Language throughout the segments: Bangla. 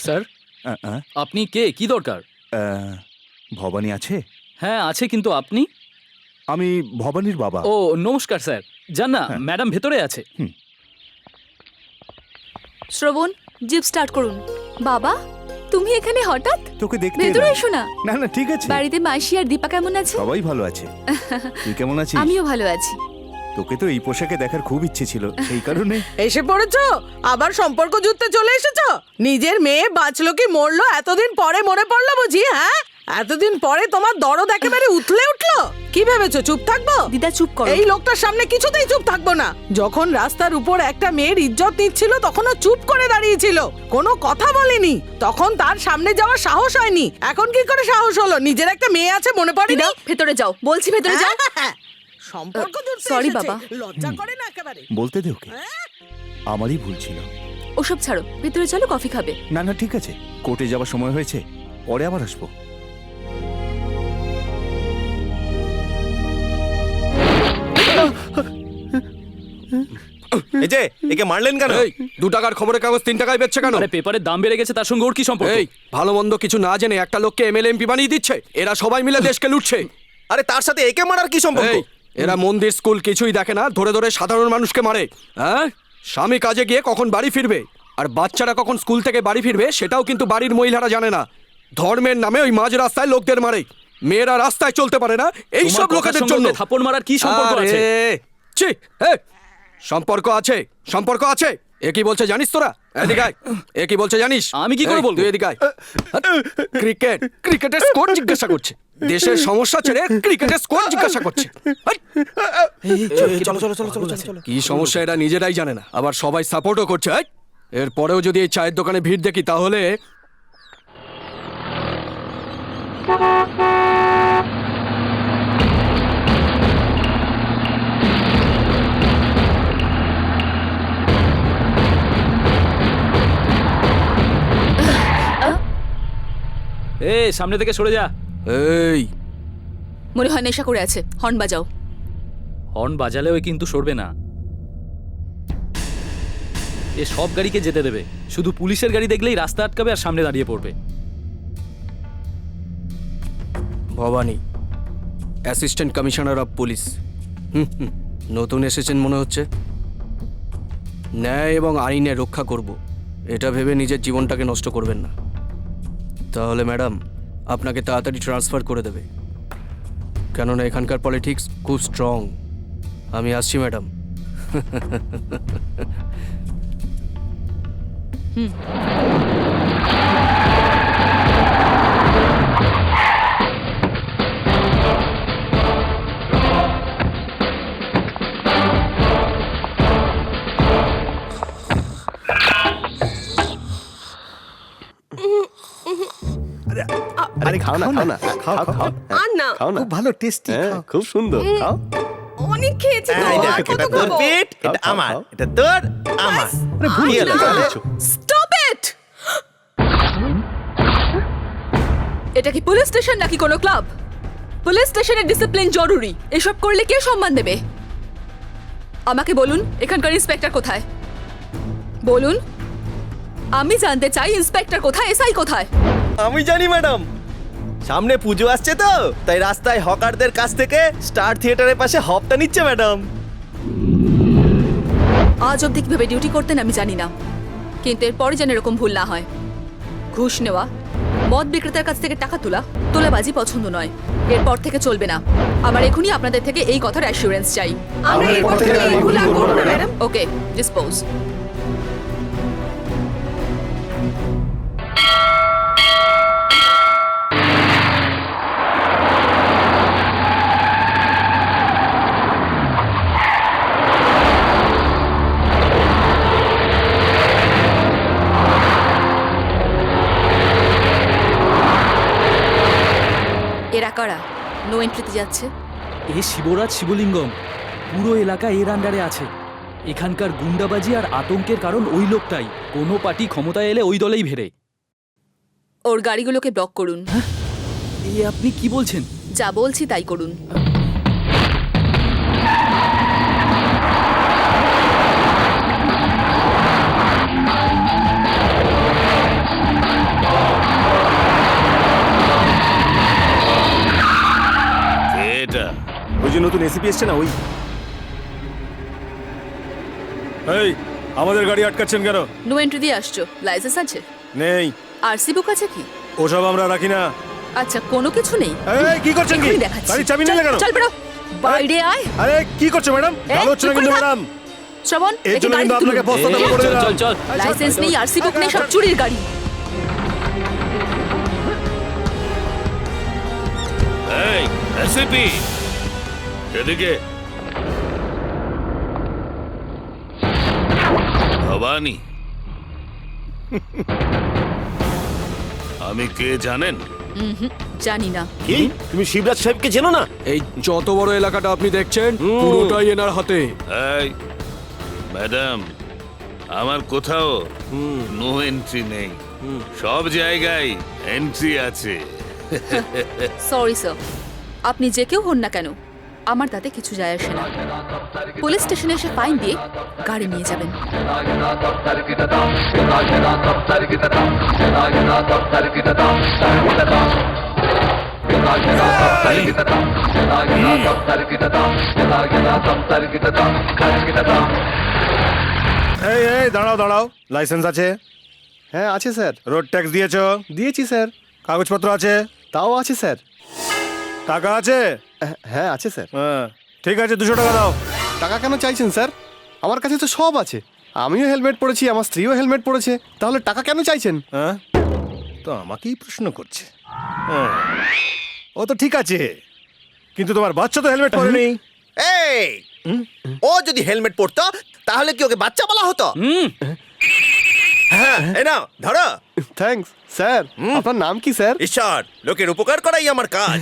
স্যার আপনি কে, কি দরকার? ভবানী আছে? হ্যাঁ আছে, কিন্তু আপনি? আমি ভবানীর বাবা। ও নমস্কার স্যার, যান না, ম্যাডাম ভেতরে আছে। শ্রবণ, জিপ স্টার্ট করুন। বাবা, তুমি এখানে হঠাৎ? তোকে দেখতে ভেতরে এলাম। এসো না। না না ঠিক আছে, বাড়িতে মাসি আর দীপা কেমন আছে? সবাই ভালো আছে। তুই কেমন আছিস? আমিও ভালো আছি। তোকে তো এই পোশাকে দেখার খুব ইচ্ছে ছিল, সেই কারণে। এসে পড়েছো? আবার সম্পর্ক যুদ্ধে চলে এসেছো? নিজের মেয়ে বাঁচলো কি মরলো এতদিন পরে মনে পড়লো বুঝি? হ্যাঁ, এতদিন পরে তোমার দরদ একেবারে উথলে উঠলো। কি ভেবেছো চুপ থাকবো? দিদা চুপ করো। এই লোকটার সামনে কিছুতেই চুপ থাকবো না। যখন রাস্তার উপর একটা মেয়ের ইজ্জত নিচ্ছিল তখনও চুপ করে দাঁড়িয়েছিল, কোনো কথা বলেনি। তখন তার সামনে যাওয়ার সাহস হয়নি, এখন কি করে সাহস হলো? নিজের একটা মেয়ে আছে মনে পড়েনি? দিদা ভেতরে যাও, বলছি ভেতরে যাও। সম্পর্ক জুড়তে সরি এসেছে, বাবা। লজ্জা করে না একেবারে? বলতে দে ওকে, আমারই ভুল ছিল। ওসব ছাড়ো, ভেতরে চলো, কফি খাবে। না না ঠিক আছে, কোর্টে যাওয়ার সময় হয়েছে, পরে আবার আসবো। এই যে একে মারলেন কেন? এই 2 টাকার খবরের কাগজ 3 টাকায় বেচছে কেন? আরে পেপারের দাম বেড়ে গেছে, তার সঙ্গে ওর কি সম্পর্ক? এই ভালো মন্দ কিছু না জেনে একটা লোককে এমএলএ এমপি বানিয়ে দিচ্ছে। এরা সবাই মিলে দেশকে লুটছে। আরে তার সাথে একে মারার কি সম্পর্ক? এই এরা মন্দির স্কুল কিছুই দেখে না, ধরে ধরে সাধারণ মানুষকে মারে। হ্যাঁ, স্বামী কাজে গিয়ে কখন বাড়ি ফিরবে আর বাচ্চারা কখন স্কুল থেকে বাড়ি ফিরবে সেটাও কিন্তু বাড়ির মহিলারা জানে না। ধর্মের নামে ওই মাঝ রাস্তায় লোকদের মারে। মেয়েরা রাস্তায় চলতে পারে না এই সব লোকেদের জন্য। থাপ্পড় মারার কি সম্পর্ক আছে? ছি, সম্পর্ক আছে, সম্পর্ক আছে। এ কি বলছে জানিস তোরা? এদিকে আয়। এ কি বলছে জানিস? আমি কি করে বলবো? তুই এদিকে আয়। ক্রিকেটের স্কোর জিজ্ঞাসা করছে। দেশের সমস্যা ছেড়ে ক্রিকেটের স্কোর জিজ্ঞাসা করছে। কি সমস্যা এরা নিজেরাই জানে না, আবার সবাই সাপোর্টও করছে। এরপরেও যদি এই চায়ের দোকানে ভিড় দেখি তাহলে সামনে থেকে সরে যা। এই মনে হয় নেশা করে আছে, হর্ন বাজাও। হর্ন বাজালেও কিন্তু সরবে না। এ সব গাড়িকে যেতে দেবে, শুধু পুলিশের গাড়ি দেখলেই রাস্তা আটকাবে আর সামনে দাঁড়িয়ে পড়বে। Bhabani, assistant commissioner of police. নতুন এসেছেন মনে হচ্ছে। ন্যায় এবং আইনে রক্ষা করব, এটা ভেবে নিজের জীবনটাকে নষ্ট করবেন না, তাহলে ম্যাডাম আপনাকে তাড়াতাড়ি ট্রান্সফার করে দেবে। কেননা এখানকার পলিটিক্স খুব স্ট্রং। আমি আসছি ম্যাডাম। আরে খাও না, খাও না, খাও খাও। আর না, খাও না, খুব ভালো টেস্টি। খুব সুন্দর। খাও। অনেক খেয়েছি তো, এটা আর কত এটা তোর খাবো? পেট, এটা খাও, আমার, খাও। এটা তোর, আমার। আরে ভুল কি হলো, তাহলে? Stop it! এটা কি পুলিশ স্টেশন নাকি কোনো ক্লাব? পুলিশ স্টেশনের ডিসিপ্লিন জরুরি, এসব করলে কে সম্মান দেবে? আমাকে বলুন এখানকার ইন্সপেক্টর কোথায়? বলুন, আমি জানতে চাই ইন্সপেক্টর কোথায়, এসআই কোথায়? আমি জানি ম্যাডাম, সামনে পুজো আসছে তো, তাই রাস্তায় হকারদের কাছ থেকে স্টার থিয়েটারের পাশে হপটা নিচ্ছে ম্যাডাম। আজ অবধি কিভাবে ডিউটি করতেন আমি জানি না, কিন্তু এরপরে যেন এরকম ভুল না হয়। ঘুষ নেওয়া, মদ বিক্রেতার কাছ থেকে টাকা তোলাবাজি পছন্দ নয়, এরপর থেকে চলবে না। আমার এখনই আপনাদের থেকে এই কথার অ্যাসুরেন্স চাই। আমরা এরপর থেকে এই ভুল আর করবো না, ম্যাডাম। ওকে, ডিসপোজ। এরা কারা নো এন্ট্রিতে যাচ্ছে? এ শিবরাজ শিবলিঙ্গম, পুরো এলাকা এর আন্ডারে আছে। এখানকার গুন্ডাবাজি আর আতঙ্কের কারণ ওই লোকটাই। কোনো পার্টি ক্ষমতায় এলে ওই দলেই ভেড়ে। ওর গাড়িগুলোকে ব্লক করুন। এ আপনি কি বলছেন? যা বলছি তাই করুন। এসিপি এসছে না ওই। এই আমাদের গাড়ি আটকাচ্ছেন কেন? নো এন্ট্রি দিয়ে আসছো, লাইসেন্স আছে? নেই, আরসি বুক আছে কি? ওসব আমরা রাখি না। আচ্ছা, কোনো কিছু নেই। এই কি করছেন কি? এক্ষুনি দেখাচ্ছি। গাড়ির চাবি নিলে কেন? চল বেরো, বাইরে আয়। আরে কি করছো ম্যাডাম? ভালো হচ্ছে না কিন্তু ম্যাডাম। শ্রবণ, এর একে জন্য গাড়ি কিন্তু আপনাকে তুলুন। বস্তা দেবো করে চল দিলাম। চল চল লাইসেন্স নেই, আরসি বুক নেই, সব চুরির গাড়ি। এই এসিপি এদিকে। ভবানী, আমি কে জানেন? জানি না। কি তুমি শিবরাজ সাহেবকে চেনো না? এই যত বড় এলাকাটা আপনি দেখছেন পুরোটাই এনার হাতে। এই ম্যাডাম, আমার কোথাও নো এন্ট্রি নেই, সব জায়গায় এন্ট্রি আছে। সরি স্যার, আপনি যে কেউ হন না কেন, আমার তাতে কিছু যায় আসে না। পুলিশ স্টেশনে এসে ফাইন দিয়ে গাড়ি নিয়ে যাবেন। এই এই দাঁড়াও দাঁড়াও, লাইসেন্স আছে? হ্যাঁ আছে স্যার। রোড ট্যাক্স দিয়েছো? দিয়েছি স্যার। কাগজপত্র আছে? তাও আছে স্যার। টাকা আছে? হ্যাঁ আছে স্যার। হ্যাঁ ঠিক আছে, 200 টাকা দাও। টাকা কেন চাইছেন স্যার? আমার কাছে তো সব আছে। আমিও হেলমেট পরেছি, আমার স্ত্রীও হেলমেট পরেছে, তাহলে টাকা কেন চাইছেন? হ্যাঁ তো আমাকেই প্রশ্ন করছে। হ্যাঁ, ও তো ঠিক আছে, কিন্তু তোমার বাচ্চা তো হেলমেট পরেনি। এই ও যদি হেলমেট পরতো তাহলে কি ওকে বাচ্চা বলা হতো? হ্যাঁ, এই নাও ধরো। Thanks sir. আপনার নাম কি স্যার? ঈশ্বর, লোকের উপকার করাই আমার কাজ।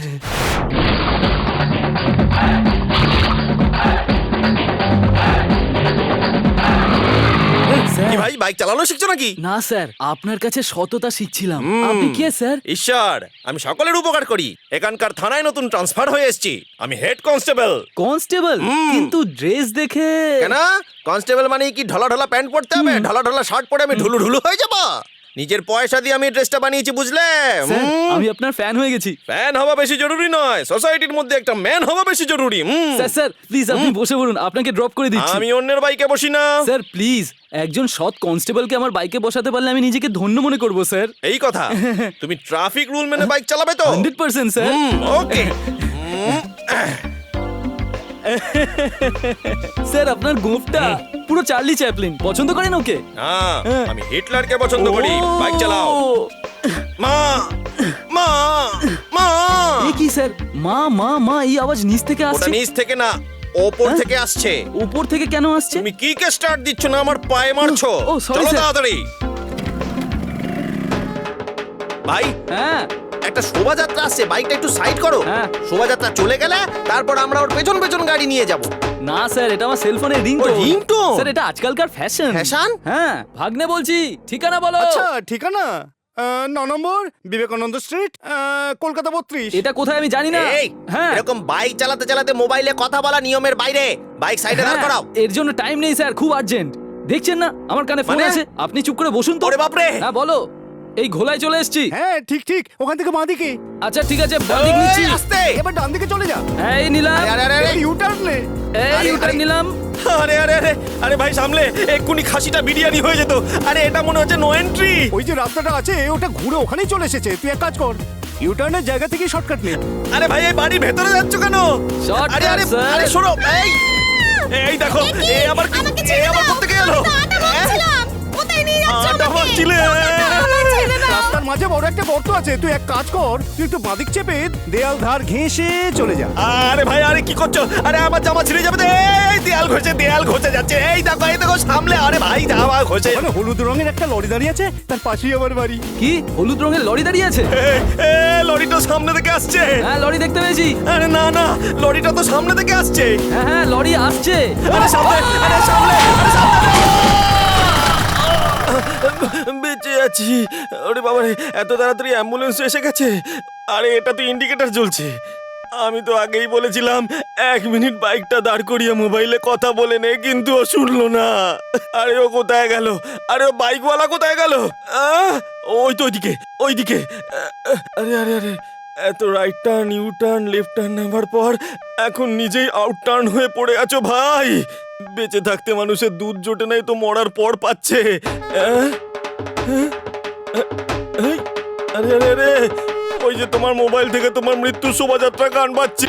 কি ভাই, বাইক চালানো শিখছো নাকি? না স্যার, আপনার কাছে সততা শিখছিলাম। আপনি কে স্যার? ঈশ্বর, আমি সকলের উপকার করি। এখানকার থানায় নতুন ট্রান্সফার হয়ে এসেছি। আমি হেড কনস্টেবল। কনস্টেবল? কিন্তু ড্রেস দেখে কেন? কনস্টেবল মানে কি ঢলা ঢলা প্যান্ট পরতে হবে? ঢলা ঢলা শার্ট পরে আমি ঢুলু ঢুলু হয়ে যাব? নিজের পয়সা দিয়ে আমি ড্রেসটা বানিয়েছি, বুঝলে? স্যার, আমি আপনার ফ্যান হয়ে গেছি। ফ্যান হওয়া বেশি জরুরি নয়, সোসাইটির মধ্যে একটা ম্যান হওয়া বেশি জরুরি। স্যার স্যার প্লিজ আপনি বসে বলুন, আপনাকে ড্রপ করে দিচ্ছি। আমি অন্যের বাইকে বসি না। স্যার প্লিজ, একজন সৎ কনস্টেবলকে আমার বাইকে বসাতে পারলে আমি নিজেকে ধন্য মনে করব স্যার। এই কথা, তুমি ট্রাফিক রুল মেনে বাইক চালাবে তো? 100% স্যার। ওকে। স্যার আপনার গোফটা পুরো চার্লি চ্যাপলিন। পছন্দ করেন ওকে? আমি হিটলারকে পছন্দ করি। বাইক চালাও। মা মা মা। এ কি স্যার, মা মা মা এই আওয়াজ নিচ থেকে ওটা আসছে? নিচ থেকে না, ওপর থেকে আসছে। উপর থেকে কেন আসছে? তুমি কি কে স্টার্ট দিচ্ছ না, আমার পায়ে মারছো? ও, sorry, চলো sir. তাড়াতাড়ি। ভাই, হ্যাঁ একটা শোভাযাত্রা আসছে, বাইকটা একটু সাইড করো। হ্যাঁ। শোভাযাত্রা চলে গেলে তারপর আমরা ওর পেছন পেছন গাড়ি নিয়ে যাব। না স্যার, এটা আমার সেলফোনের রিংটোন। ও, ringtone? স্যার এটা আজকালকার ফ্যাশন। ফ্যাশন? হ্যাঁ, ভাগ্নে বলছি, ঠিকানা বলো। আচ্ছা ঠিকানা 9 নম্বর বিবেকানন্দ স্ট্রিট, কলকাতা 32। এটা কোথায় আমি জানি না। এই, হ্যাঁ এরকম বাইক চালাতে চালাতে মোবাইলে কথা বলা নিয়মের বাইরে। বাইক সাইডে দাঁড় হ্যাঁ, করাও। এর জন্য টাইম নেই স্যার, খুব আর্জেন্ট। দেখছেন না আমার কানে ফোন মানে? আছে, আপনি চুপ করে বসুন তো। ওরে বাপরে। হ্যাঁ বলো, এই ঘোলায় চলে এসেছি। হ্যাঁ ঠিক ঠিক, ওখান থেকে বাঁ দিকে। আচ্ছা ঠিক আছে, বাদিক নিচ্ছি। এই, আস্তে। এবার ডান দিকে চলে যা। এই নিলাম, আরে আরে আরে ইউটার্ন নে। এই আরে, ইউটার্ন আরে। নিলাম। আরে আরে আরে আরে ভাই সামলে, এক্ষুনি খাসিটা বিরিয়ানি হয়ে যেত। আরে এটা মনে হচ্ছে নো এন্ট্রি। ওই যে রাস্তাটা আছে ওটা ঘুরে ওখানেই চলে এসেছে। তুই এক কাজ কর, ইউটার্নের জায়গা থেকে শর্টকাট নে। আরে ভাই, এই বাড়ির ভেতরে যাচ্ছ কেন? Shortcut, আরে আরে sir. আরে শোনো, এই এই দেখো, এই আবার কোথা থেকে এলো? আটা মারছিলে। রাস্তার মাঝে বড় একটা গর্ত আছে, তুই এক কাজ কর, তুই একটু বাঁদিক চেপে দেয়াল ধার ঘেঁষে চলে যা। আরে ভাই, আরে কি করছো? আরে আমার জামা ছিঁড়ে যাবে তো। এই দেয়াল ঘষে যাচ্ছে। এই দেখো সামলে। আরে ভাই, জামা ঘষে। মানে হলুদ রঙের একটা লরি দাঁড়িয়ে আছে, তার পাশেই আমার বাড়ি। কি হলুদ রঙের লরি দাঁড়িয়ে আছে? এ লরিটা সামনে থেকে আসছে। হ্যাঁ লরি দেখতে পেয়েছি। আরে না না, লরিটা তো সামনে থেকে আসছে। হ্যাঁ হ্যাঁ লরি আসছে। আরে সামনে, আরে সামনে, আরে সামনে। বেঁচে আছি। ওরে বাবা রে, এত তাড়াতাড়ি অ্যাম্বুলেন্স এসে গেছে। আরে এটা তো ইন্ডিকেটর জ্বলছে। আমি তো আগেই বলেছিলাম 1 মিনিট বাইকটা দাঁড় করিয়ে মোবাইলে কথা বলে নে, কিন্তু ও শুনলো না। আরে ও কোথায় গেল? আরে ও বাইকওয়ালা কোথায় গেল? ওই তো ওইদিকে। আরে আরে আরে এত right turn U turn left turn নেবার পর এখন নিজেই আউট টার্ন হয়ে পড়ে আছো ভাই। বেঁচে থাকতে মানুষের দুধ জোটে নাই তো মরার পর পাচ্ছে। আরে আরে আরে, ওই যে তোমার মোবাইল থেকে তোমার মৃত্যু শোভাযাত্রা গান বাজছে।